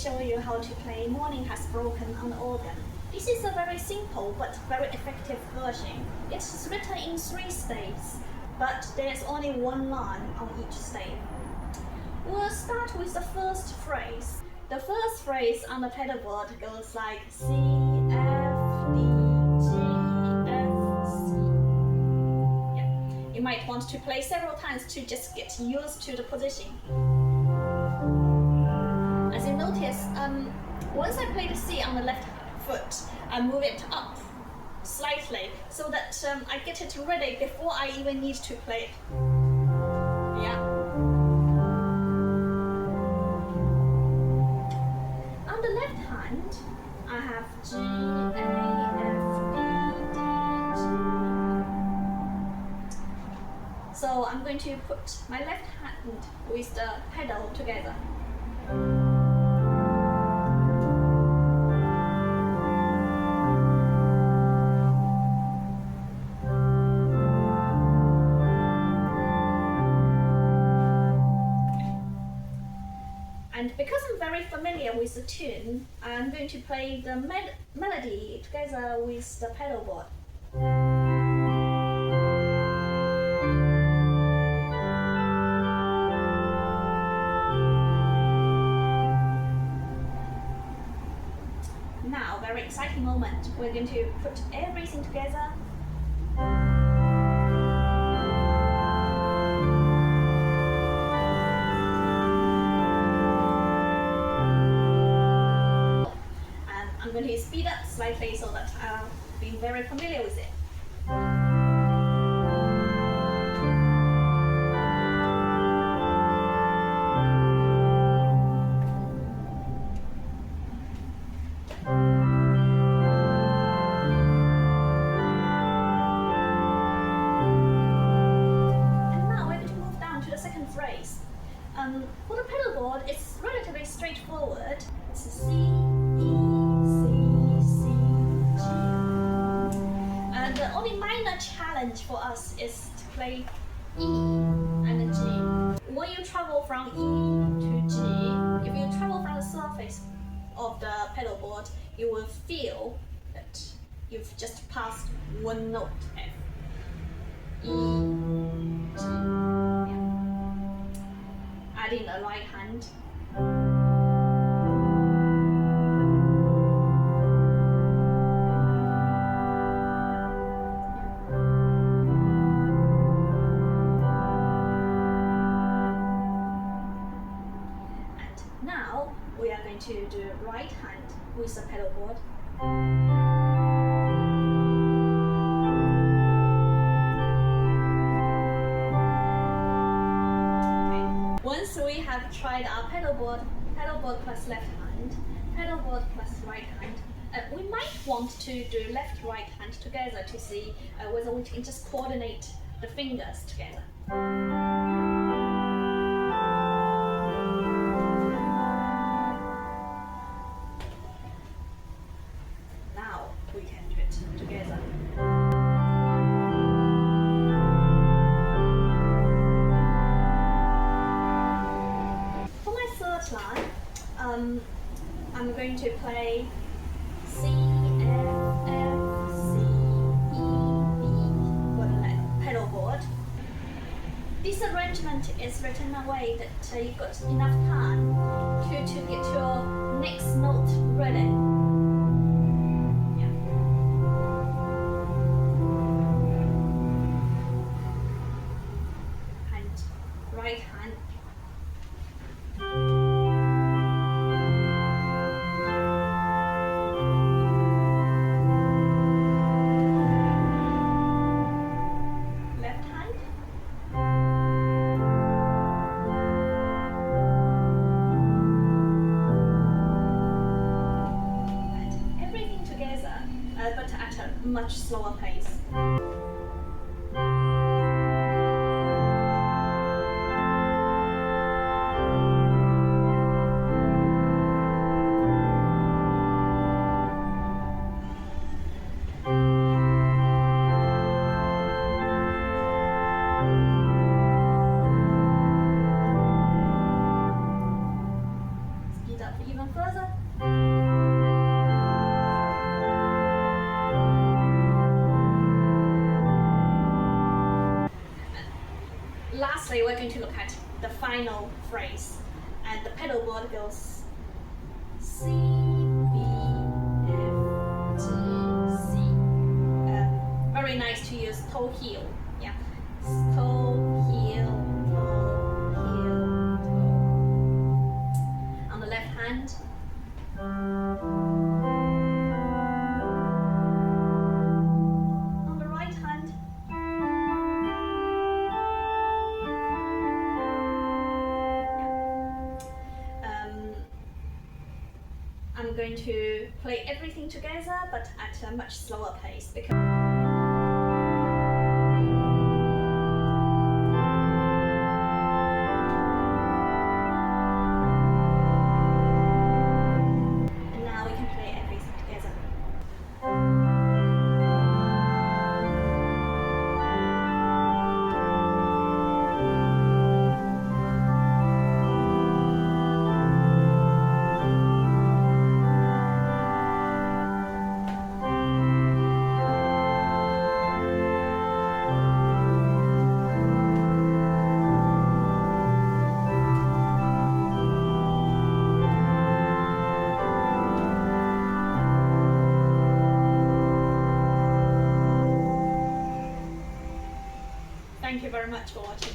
show you how to play Morning Has Broken on the organ. This is a very simple but very effective version. It's written in 3 staves, but there's only 1 line on each stave. We'll start with the first phrase. The first phrase on the pedal board goes like C, F, D, G, F, C. Yeah. You might want to play several times to just get used to the position. As you notice, once I play the C on the left foot, I move it up slightly so that I get it ready before I even need to play it. Yeah. On the left hand, I have G, A, F, B, D, G. So I'm going to put my left hand with the pedal together. And because I'm very familiar with the tune, I'm going to play the melody together with the pedal board. Now, very exciting moment. We're going to put everything together. I'm going to speed up slightly so that I'll be very familiar with it. And now we're going to move down to the second phrase. For the pedal board, it's relatively straightforward. It's C, the only minor challenge for us is to play E and G. When you travel from E to G, if you travel from the surface of the pedal board, you will feel that you've just passed 1 note F. E, G. Yeah. Adding the right hand. Now we are going to do right hand with the pedal board. Okay. Once we have tried our pedal board plus left hand, pedal board plus right hand, we might want to do left right hand together to see whether we can just coordinate the fingers together. We can do it together. For my third line, I'm going to play C, F, F, C, E, B for the pedal board. This arrangement is written in a way that you've got enough time to get your next note ready. Right hand. Left hand. And everything together, but at a much slower pace. Even further. Lastly, we're going to look at the final phrase, and the pedal board goes C, B, F, G, C. Very nice to use toe heel. Yeah, toe heel, toe. On the left hand. On the right hand. I'm going to play everything together, but at a much slower pace because and now we can play everything together. Thank you very much for watching.